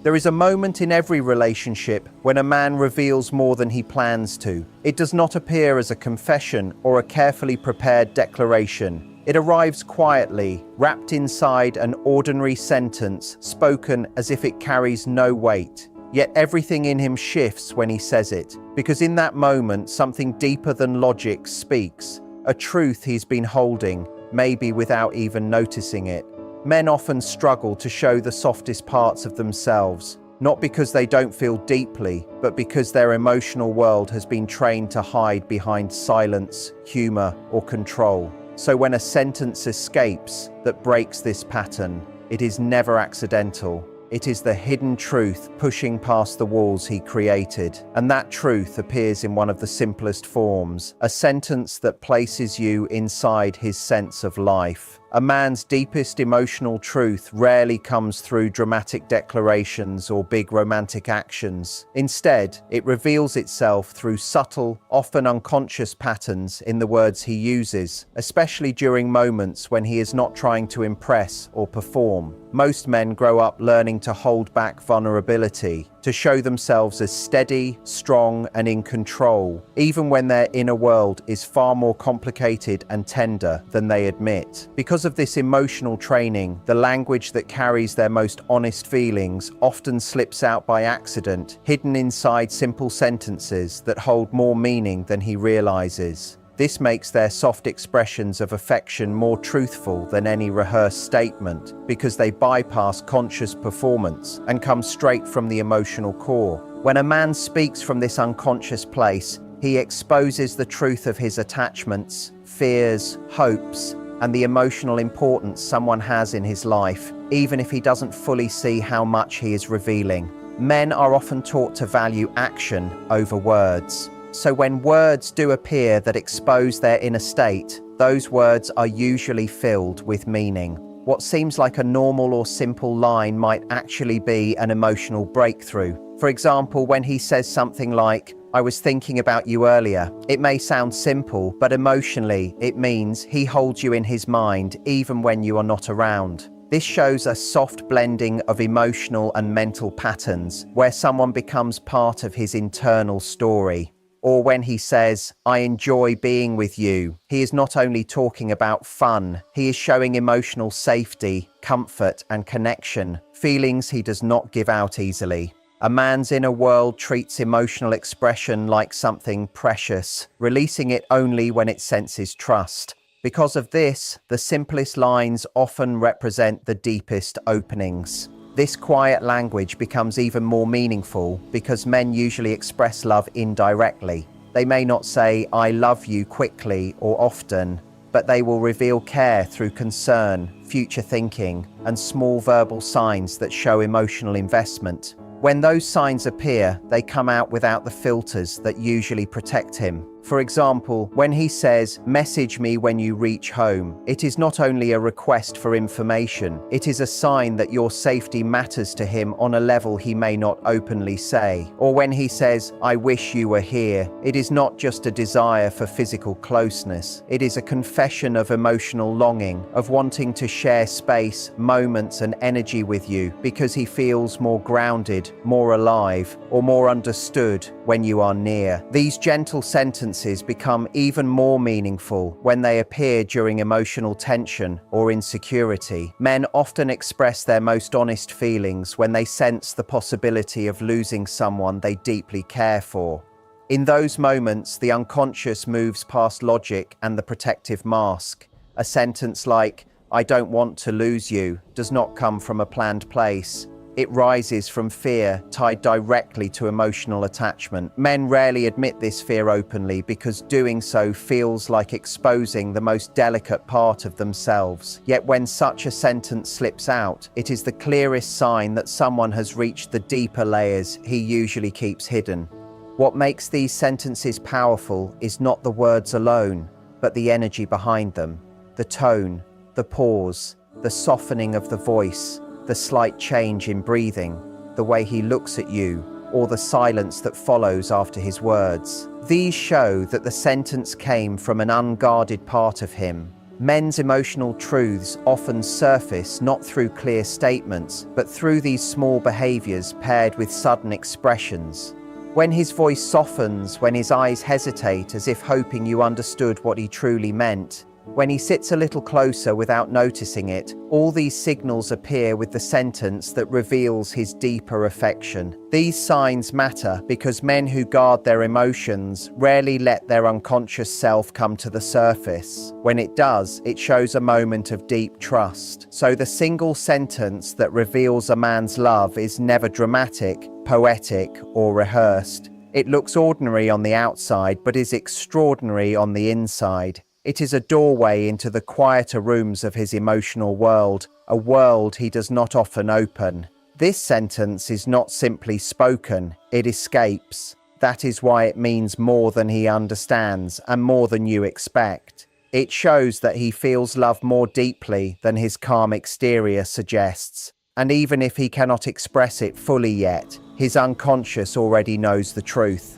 There is a moment in every relationship when a man reveals more than he plans to. It does not appear as a confession or a carefully prepared declaration. It arrives quietly, wrapped inside an ordinary sentence, spoken as if it carries no weight. Yet everything in him shifts when he says it, because in that moment something deeper than logic speaks, a truth he's been holding, maybe without even noticing it. Men often struggle to show the softest parts of themselves, not because they don't feel deeply, but because their emotional world has been trained to hide behind silence, humor, or control. So when a sentence escapes that breaks this pattern, it is never accidental. It is the hidden truth pushing past the walls he created. And that truth appears in one of the simplest forms, a sentence that places you inside his sense of life. A man's deepest emotional truth rarely comes through dramatic declarations or big romantic actions. Instead, it reveals itself through subtle, often unconscious patterns in the words he uses, especially during moments when he is not trying to impress or perform. Most men grow up learning to hold back vulnerability, to show themselves as steady, strong, and in control, even when their inner world is far more complicated and tender than they admit. Because of this emotional training, the language that carries their most honest feelings often slips out by accident, hidden inside simple sentences that hold more meaning than he realizes. This makes their soft expressions of affection more truthful than any rehearsed statement, because they bypass conscious performance and come straight from the emotional core. When a man speaks from this unconscious place, he exposes the truth of his attachments, fears, hopes, and the emotional importance someone has in his life, even if he doesn't fully see how much he is revealing. Men are often taught to value action over words. So when words do appear that expose their inner state, those words are usually filled with meaning. What seems like a normal or simple line might actually be an emotional breakthrough. For example, when he says something like, "I was thinking about you earlier," it may sound simple, but emotionally it means he holds you in his mind even when you are not around. This shows a soft blending of emotional and mental patterns where someone becomes part of his internal story. Or when he says, "I enjoy being with you," he is not only talking about fun, he is showing emotional safety, comfort, and connection, feelings he does not give out easily. A man's inner world treats emotional expression like something precious, releasing it only when it senses trust. Because of this, the simplest lines often represent the deepest openings. This quiet language becomes even more meaningful because men usually express love indirectly. They may not say, "I love you" quickly or often, but they will reveal care through concern, future thinking, and small verbal signs that show emotional investment. When those signs appear, they come out without the filters that usually protect him. For example, when he says, "Message me when you reach home," it is not only a request for information, it is a sign that your safety matters to him on a level he may not openly say. Or when he says, "I wish you were here," it is not just a desire for physical closeness. It is a confession of emotional longing, of wanting to share space, moments, and energy with you because he feels more grounded, more alive, or more understood when you are near. These gentle sentences become even more meaningful when they appear during emotional tension or insecurity. Men often express their most honest feelings when they sense the possibility of losing someone they deeply care for. In those moments, the unconscious moves past logic and the protective mask. A sentence like, "I don't want to lose you," does not come from a planned place. It rises from fear tied directly to emotional attachment. Men rarely admit this fear openly because doing so feels like exposing the most delicate part of themselves. Yet when such a sentence slips out, it is the clearest sign that someone has reached the deeper layers he usually keeps hidden. What makes these sentences powerful is not the words alone, but the energy behind them. The tone, the pause, the softening of the voice, the slight change in breathing, the way he looks at you, or the silence that follows after his words. These show that the sentence came from an unguarded part of him, Men's emotional truths often surface not through clear statements, but through these small behaviors paired with sudden expressions. When his voice softens, when his eyes hesitate as if hoping you understood what he truly meant, when he sits a little closer without noticing it, all these signals appear with the sentence that reveals his deeper affection. These signs matter because men who guard their emotions rarely let their unconscious self come to the surface. When it does, it shows a moment of deep trust. So the single sentence that reveals a man's love is never dramatic, poetic, or rehearsed. It looks ordinary on the outside, but is extraordinary on the inside. It is a doorway into the quieter rooms of his emotional world, a world he does not often open. This sentence is not simply spoken, it escapes. That is why it means more than he understands and more than you expect. It shows that he feels love more deeply than his calm exterior suggests. And even if he cannot express it fully yet, his unconscious already knows the truth.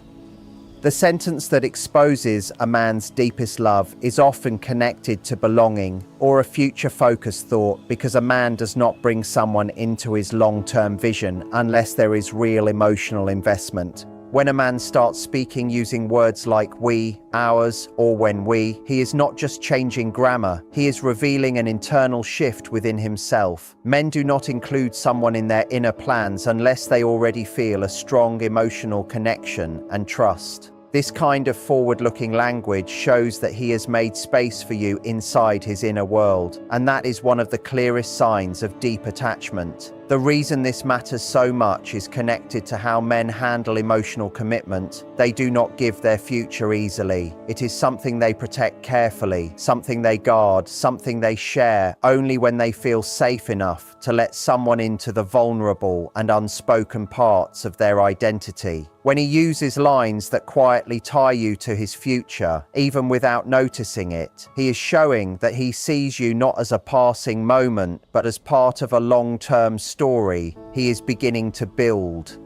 The sentence that exposes a man's deepest love is often connected to belonging or a future-focused thought because a man does not bring someone into his long-term vision unless there is real emotional investment. When a man starts speaking using words like we, ours, or when we, he is not just changing grammar, he is revealing an internal shift within himself. Men do not include someone in their inner plans unless they already feel a strong emotional connection and trust. This kind of forward-looking language shows that he has made space for you inside his inner world, and that is one of the clearest signs of deep attachment. The reason this matters so much is connected to how men handle emotional commitment. They do not give their future easily. It is something they protect carefully, something they guard, something they share only when they feel safe enough to let someone into the vulnerable and unspoken parts of their identity. When he uses lines that quietly tie you to his future, even without noticing it, he is showing that he sees you not as a passing moment, but as part of a long-term story he is beginning to build.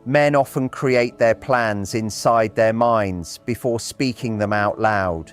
Men often create their plans inside their minds before speaking them out loud.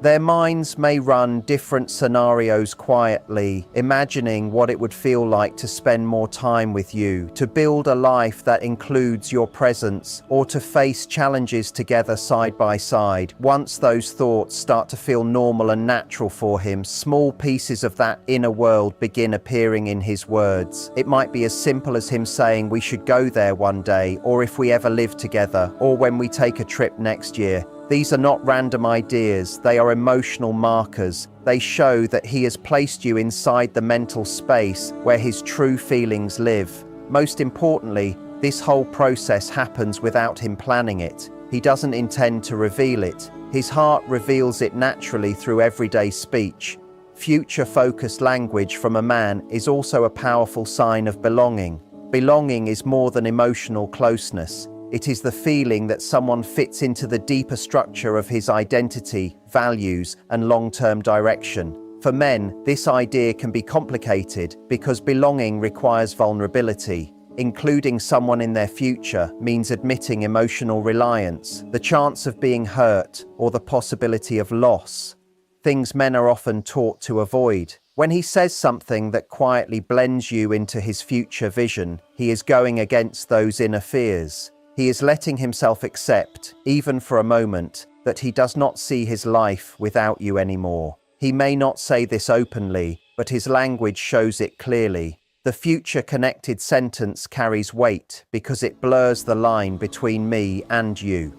Their minds may run different scenarios quietly, imagining what it would feel like to spend more time with you, to build a life that includes your presence, or to face challenges together side by side. Once those thoughts start to feel normal and natural for him, small pieces of that inner world begin appearing in his words. It might be as simple as him saying we should go there one day, or if we ever live together, or when we take a trip next year. These are not random ideas, they are emotional markers. They show that he has placed you inside the mental space where his true feelings live. Most importantly, this whole process happens without him planning it. He doesn't intend to reveal it. His heart reveals it naturally through everyday speech. Future-focused language from a man is also a powerful sign of belonging. Belonging is more than emotional closeness. It is the feeling that someone fits into the deeper structure of his identity, values, and long-term direction. For men, this idea can be complicated because belonging requires vulnerability. Including someone in their future means admitting emotional reliance, the chance of being hurt, or the possibility of loss. Things men are often taught to avoid. When he says something that quietly blends you into his future vision, he is going against those inner fears. He is letting himself accept, even for a moment, that he does not see his life without you anymore. He may not say this openly, but his language shows it clearly. The future-connected sentence carries weight because it blurs the line between me and you.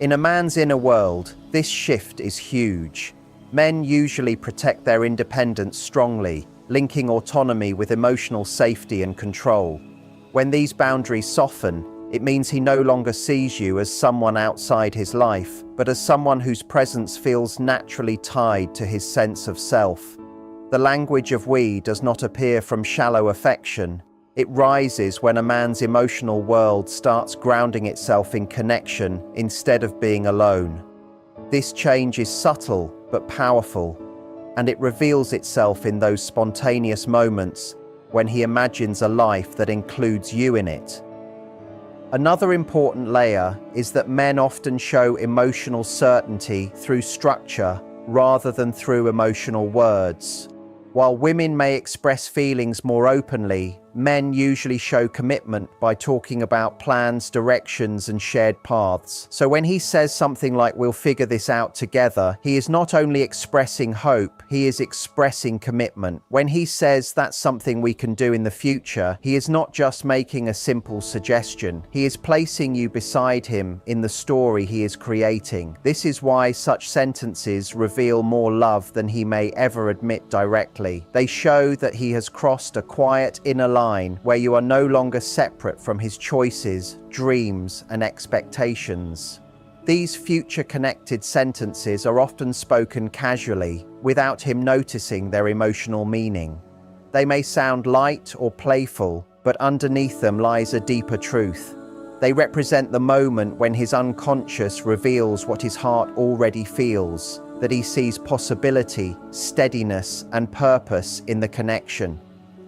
In a man's inner world, this shift is huge. Men usually protect their independence strongly, linking autonomy with emotional safety and control. When these boundaries soften, it means he no longer sees you as someone outside his life, but as someone whose presence feels naturally tied to his sense of self. The language of we does not appear from shallow affection. It rises when a man's emotional world starts grounding itself in connection instead of being alone. This change is subtle but powerful, and it reveals itself in those spontaneous moments when he imagines a life that includes you in it. Another important layer is that men often show emotional certainty through structure rather than through emotional words. While women may express feelings more openly, men usually show commitment by talking about plans, directions, and shared paths. So when he says something like, "We'll figure this out together," he is not only expressing hope, he is expressing commitment. When he says that's something we can do in the future, he is not just making a simple suggestion. He is placing you beside him in the story he is creating. This is why such sentences reveal more love than he may ever admit directly. They show that he has crossed a quiet inner line where you are no longer separate from his choices, dreams, and expectations. These future-connected sentences are often spoken casually, without him noticing their emotional meaning. They may sound light or playful, but underneath them lies a deeper truth. They represent the moment when his unconscious reveals what his heart already feels, that he sees possibility, steadiness, and purpose in the connection.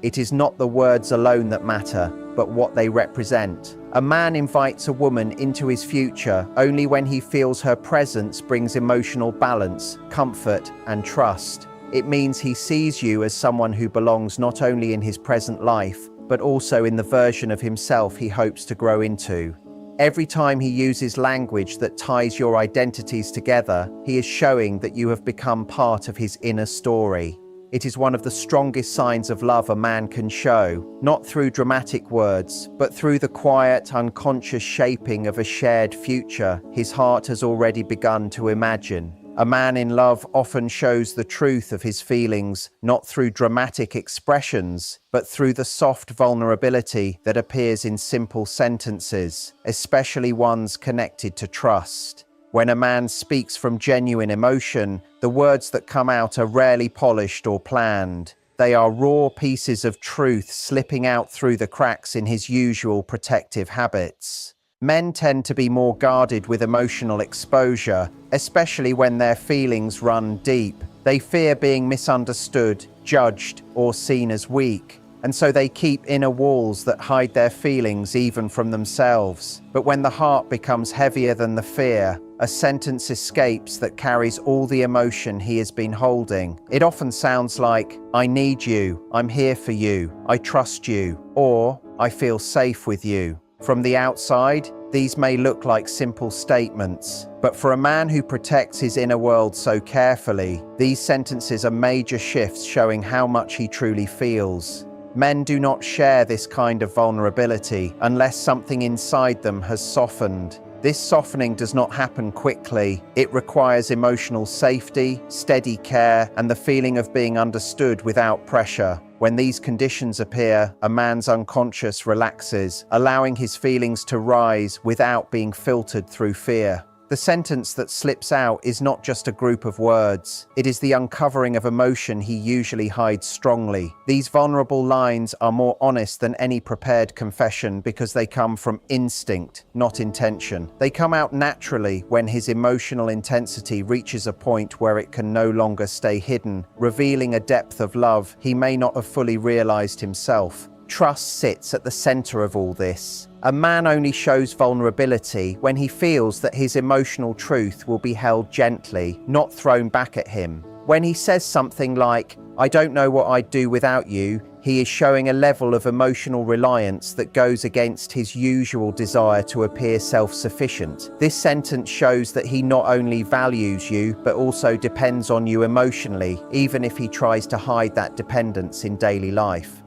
It is not the words alone that matter, but what they represent. A man invites a woman into his future only when he feels her presence brings emotional balance, comfort, and trust. It means he sees you as someone who belongs not only in his present life, but also in the version of himself he hopes to grow into. Every time he uses language that ties your identities together, he is showing that you have become part of his inner story. It is one of the strongest signs of love a man can show, not through dramatic words, but through the quiet, unconscious shaping of a shared future his heart has already begun to imagine. A man in love often shows the truth of his feelings, not through dramatic expressions, but through the soft vulnerability that appears in simple sentences, especially ones connected to trust. When a man speaks from genuine emotion, the words that come out are rarely polished or planned. They are raw pieces of truth slipping out through the cracks in his usual protective habits. Men tend to be more guarded with emotional exposure, especially when their feelings run deep. They fear being misunderstood, judged, or seen as weak. And so they keep inner walls that hide their feelings even from themselves. But when the heart becomes heavier than the fear, a sentence escapes that carries all the emotion he has been holding. It often sounds like, "I need you, I'm here for you, I trust you," or "I feel safe with you." From the outside, these may look like simple statements, but for a man who protects his inner world so carefully, these sentences are major shifts showing how much he truly feels. Men do not share this kind of vulnerability unless something inside them has softened. This softening does not happen quickly. It requires emotional safety, steady care, and the feeling of being understood without pressure. When these conditions appear, a man's unconscious relaxes, allowing his feelings to rise without being filtered through fear. The sentence that slips out is not just a group of words. It is the uncovering of emotion he usually hides strongly. These vulnerable lines are more honest than any prepared confession because they come from instinct, not intention. They come out naturally when his emotional intensity reaches a point where it can no longer stay hidden, revealing a depth of love he may not have fully realized himself. Trust sits at the center of all this. A man only shows vulnerability when he feels that his emotional truth will be held gently, not thrown back at him. When he says something like, "I don't know what I'd do without you," he is showing a level of emotional reliance that goes against his usual desire to appear self-sufficient. This sentence shows that he not only values you, but also depends on you emotionally, even if he tries to hide that dependence in daily life.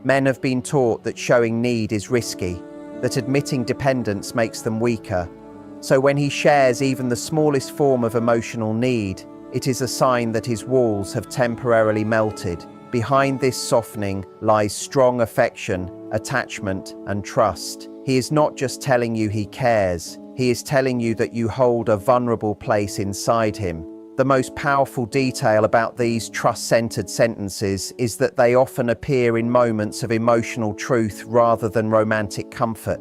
Men have been taught that showing need is risky, that admitting dependence makes them weaker. So when he shares even the smallest form of emotional need, it is a sign that his walls have temporarily melted. Behind this softening lies strong affection, attachment, and trust. He is not just telling you he cares, he is telling you that you hold a vulnerable place inside him. The most powerful detail about these trust-centered sentences is that they often appear in moments of emotional truth rather than romantic comfort.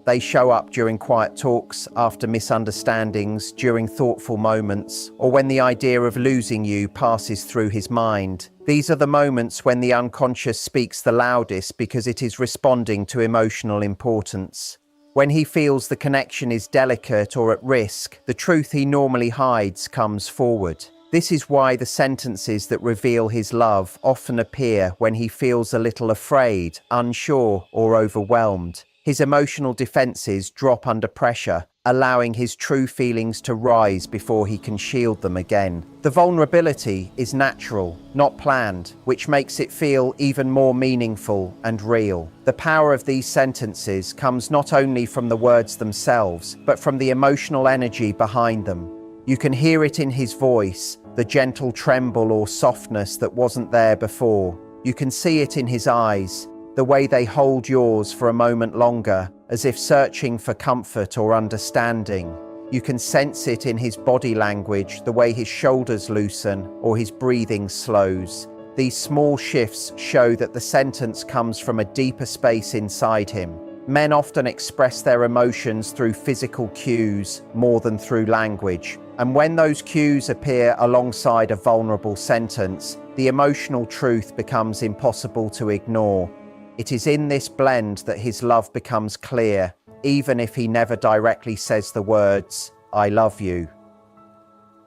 They show up during quiet talks, after misunderstandings, during thoughtful moments, or when the idea of losing you passes through his mind. These are the moments when the unconscious speaks the loudest because it is responding to emotional importance. When he feels the connection is delicate or at risk, the truth he normally hides comes forward. This is why the sentences that reveal his love often appear when he feels a little afraid, unsure, or overwhelmed. His emotional defenses drop under pressure, allowing his true feelings to rise before he can shield them again. The vulnerability is natural, not planned, which makes it feel even more meaningful and real. The power of these sentences comes not only from the words themselves, but from the emotional energy behind them. You can hear it in his voice, the gentle tremble or softness that wasn't there before. You can see it in his eyes, the way they hold yours for a moment longer, as if searching for comfort or understanding. You can sense it in his body language, the way his shoulders loosen or his breathing slows. These small shifts show that the sentence comes from a deeper space inside him. Men often express their emotions through physical cues more than through language. And when those cues appear alongside a vulnerable sentence, the emotional truth becomes impossible to ignore. It is in this blend that his love becomes clear, even if he never directly says the words, "I love you."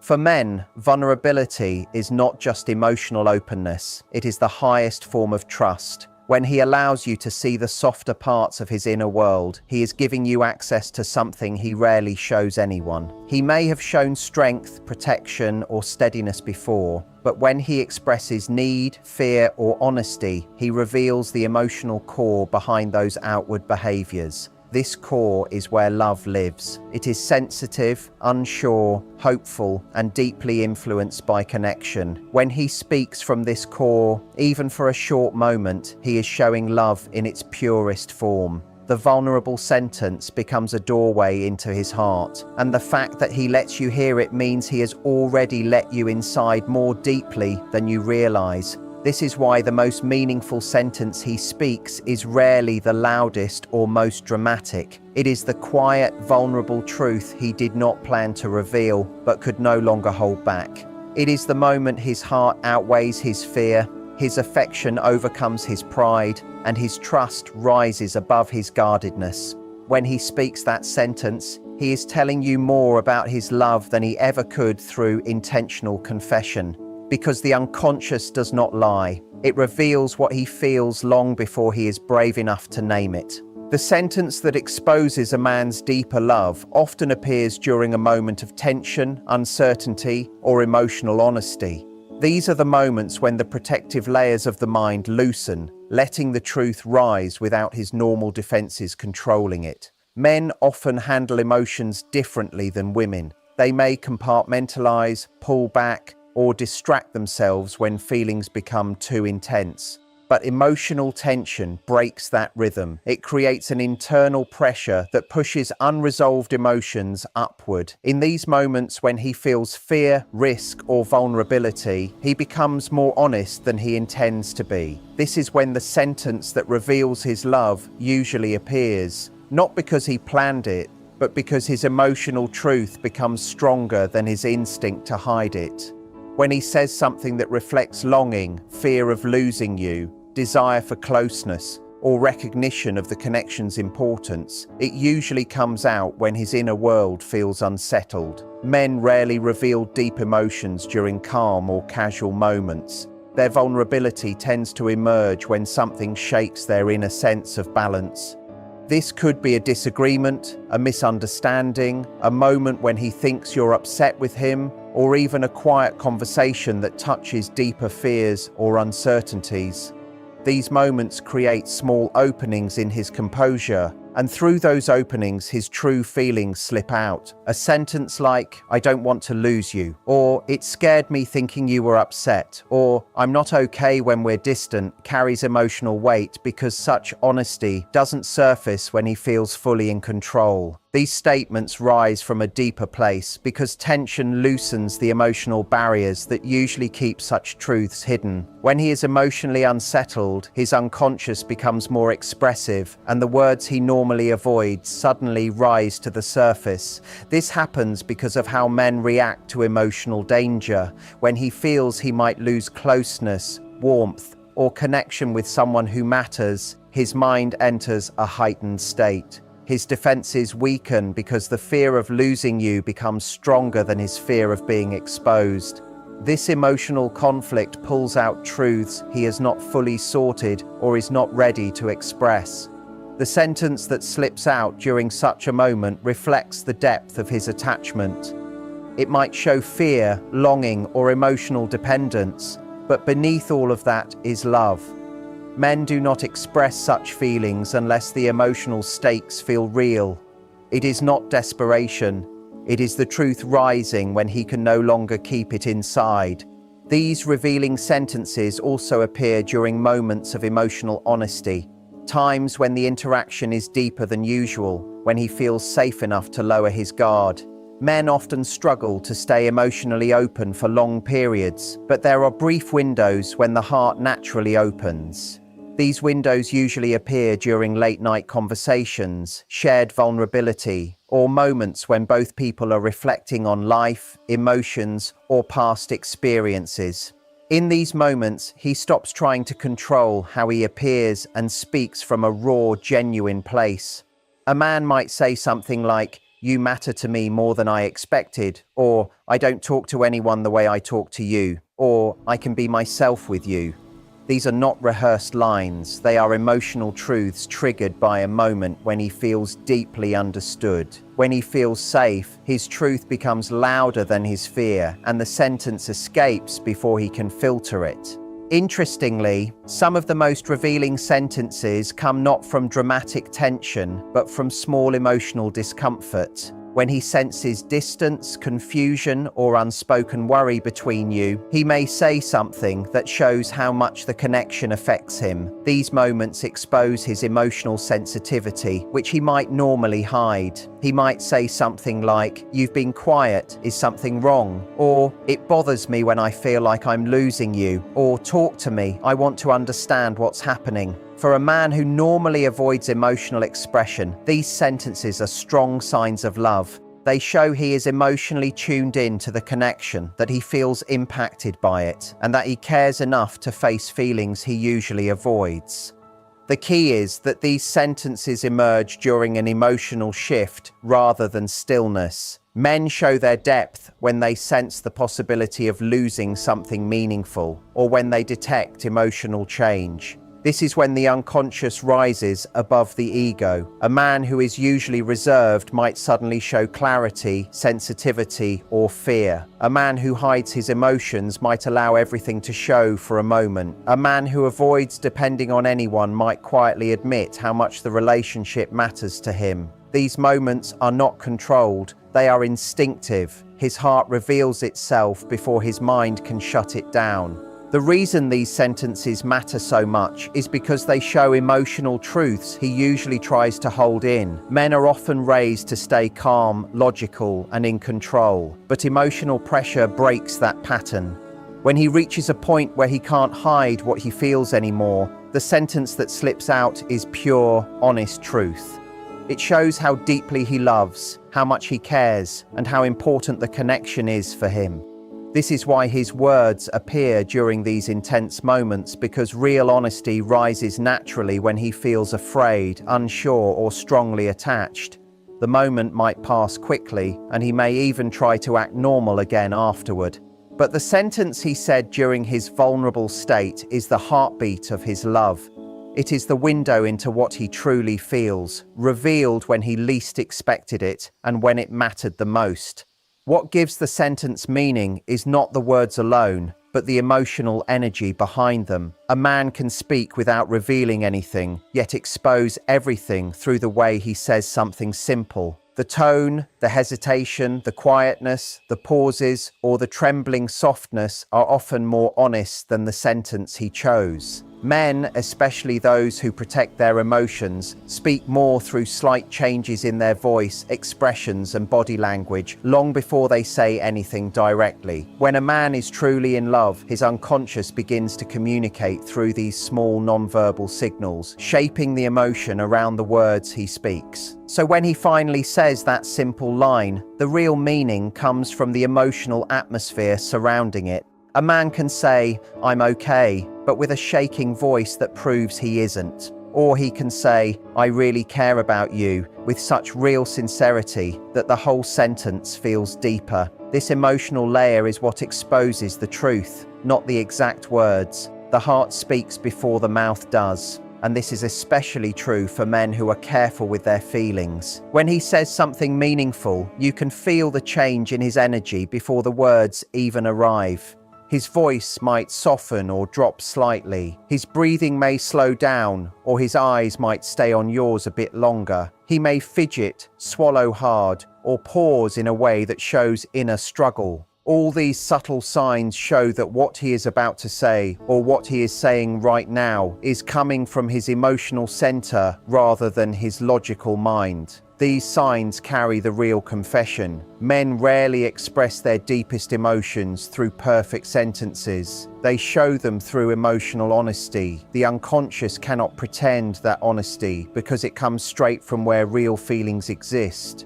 For men, vulnerability is not just emotional openness, it is the highest form of trust. When he allows you to see the softer parts of his inner world, he is giving you access to something he rarely shows anyone. He may have shown strength, protection, or steadiness before, but when he expresses need, fear, or honesty, he reveals the emotional core behind those outward behaviors. This core is where love lives. It is sensitive, unsure, hopeful, and deeply influenced by connection. When he speaks from this core, even for a short moment, he is showing love in its purest form. The vulnerable sentence becomes a doorway into his heart, and the fact that he lets you hear it means he has already let you inside more deeply than you realize. This is why the most meaningful sentence he speaks is rarely the loudest or most dramatic. It is the quiet, vulnerable truth he did not plan to reveal, but could no longer hold back. It is the moment his heart outweighs his fear, his affection overcomes his pride, and his trust rises above his guardedness. When he speaks that sentence, he is telling you more about his love than he ever could through intentional confession. Because the unconscious does not lie. It reveals what he feels long before he is brave enough to name it. The sentence that exposes a man's deeper love often appears during a moment of tension, uncertainty, or emotional honesty. These are the moments when the protective layers of the mind loosen, letting the truth rise without his normal defenses controlling it. Men often handle emotions differently than women. They may compartmentalize, pull back, or distract themselves when feelings become too intense. But emotional tension breaks that rhythm. It creates an internal pressure that pushes unresolved emotions upward. In these moments when he feels fear, risk, or vulnerability, he becomes more honest than he intends to be. This is when the sentence that reveals his love usually appears, not because he planned it, but because his emotional truth becomes stronger than his instinct to hide it. When he says something that reflects longing, fear of losing you, desire for closeness, or recognition of the connection's importance, it usually comes out when his inner world feels unsettled. Men rarely reveal deep emotions during calm or casual moments. Their vulnerability tends to emerge when something shakes their inner sense of balance. This could be a disagreement, a misunderstanding, a moment when he thinks you're upset with him, or even a quiet conversation that touches deeper fears or uncertainties. These moments create small openings in his composure, and through those openings his true feelings slip out. A sentence like, "I don't want to lose you," or "It scared me thinking you were upset," or "I'm not okay when we're distant," carries emotional weight because such honesty doesn't surface when he feels fully in control. These statements rise from a deeper place because tension loosens the emotional barriers that usually keep such truths hidden. When he is emotionally unsettled, his unconscious becomes more expressive, and the words he normally avoids suddenly rise to the surface. This happens because of how men react to emotional danger. When he feels he might lose closeness, warmth, or connection with someone who matters, his mind enters a heightened state. His defenses weaken because the fear of losing you becomes stronger than his fear of being exposed. This emotional conflict pulls out truths he has not fully sorted or is not ready to express. The sentence that slips out during such a moment reflects the depth of his attachment. It might show fear, longing, or emotional dependence, but beneath all of that is love. Men do not express such feelings unless the emotional stakes feel real. It is not desperation. It is the truth rising when he can no longer keep it inside. These revealing sentences also appear during moments of emotional honesty, times when the interaction is deeper than usual, when he feels safe enough to lower his guard. Men often struggle to stay emotionally open for long periods, but there are brief windows when the heart naturally opens. These windows usually appear during late-night conversations, shared vulnerability, or moments when both people are reflecting on life, emotions, or past experiences. In these moments, he stops trying to control how he appears and speaks from a raw, genuine place. A man might say something like, "You matter to me more than I expected," or "I don't talk to anyone the way I talk to you," or "I can be myself with you." These are not rehearsed lines. They are emotional truths triggered by a moment when he feels deeply understood. When he feels safe, his truth becomes louder than his fear, and the sentence escapes before he can filter it. Interestingly, some of the most revealing sentences come not from dramatic tension, but from small emotional discomfort. When he senses distance, confusion, or unspoken worry between you, he may say something that shows how much the connection affects him. These moments expose his emotional sensitivity, which he might normally hide. He might say something like, "You've been quiet, is something wrong?" Or, "It bothers me when I feel like I'm losing you," or "Talk to me, I want to understand what's happening." For a man who normally avoids emotional expression, these sentences are strong signs of love. They show he is emotionally tuned in to the connection, that he feels impacted by it, and that he cares enough to face feelings he usually avoids. The key is that these sentences emerge during an emotional shift rather than stillness. Men show their depth when they sense the possibility of losing something meaningful, or when they detect emotional change. This is when the unconscious rises above the ego. A man who is usually reserved might suddenly show clarity, sensitivity, or fear. A man who hides his emotions might allow everything to show for a moment. A man who avoids depending on anyone might quietly admit how much the relationship matters to him. These moments are not controlled, they are instinctive. His heart reveals itself before his mind can shut it down. The reason these sentences matter so much is because they show emotional truths he usually tries to hold in. Men are often raised to stay calm, logical, and in control, but emotional pressure breaks that pattern. When he reaches a point where he can't hide what he feels anymore, the sentence that slips out is pure, honest truth. It shows how deeply he loves, how much he cares, and how important the connection is for him. This is why his words appear during these intense moments, because real honesty rises naturally when he feels afraid, unsure, or strongly attached. The moment might pass quickly, and he may even try to act normal again afterward. But the sentence he said during his vulnerable state is the heartbeat of his love. It is the window into what he truly feels, revealed when he least expected it and when it mattered the most. What gives the sentence meaning is not the words alone, but the emotional energy behind them. A man can speak without revealing anything, yet expose everything through the way he says something simple. The tone, the hesitation, the quietness, the pauses, or the trembling softness are often more honest than the sentence he chose. Men, especially those who protect their emotions, speak more through slight changes in their voice, expressions, and body language long before they say anything directly. When a man is truly in love, his unconscious begins to communicate through these small nonverbal signals, shaping the emotion around the words he speaks. So when he finally says that simple line, the real meaning comes from the emotional atmosphere surrounding it. A man can say, "I'm okay," but with a shaking voice that proves he isn't. Or he can say, "I really care about you," with such real sincerity that the whole sentence feels deeper. This emotional layer is what exposes the truth, not the exact words. The heart speaks before the mouth does. And this is especially true for men who are careful with their feelings. When he says something meaningful, you can feel the change in his energy before the words even arrive. His voice might soften or drop slightly. His breathing may slow down, or his eyes might stay on yours a bit longer. He may fidget, swallow hard, or pause in a way that shows inner struggle. All these subtle signs show that what he is about to say, or what he is saying right now, is coming from his emotional center rather than his logical mind. These signs carry the real confession. Men rarely express their deepest emotions through perfect sentences. They show them through emotional honesty. The unconscious cannot pretend that honesty because it comes straight from where real feelings exist.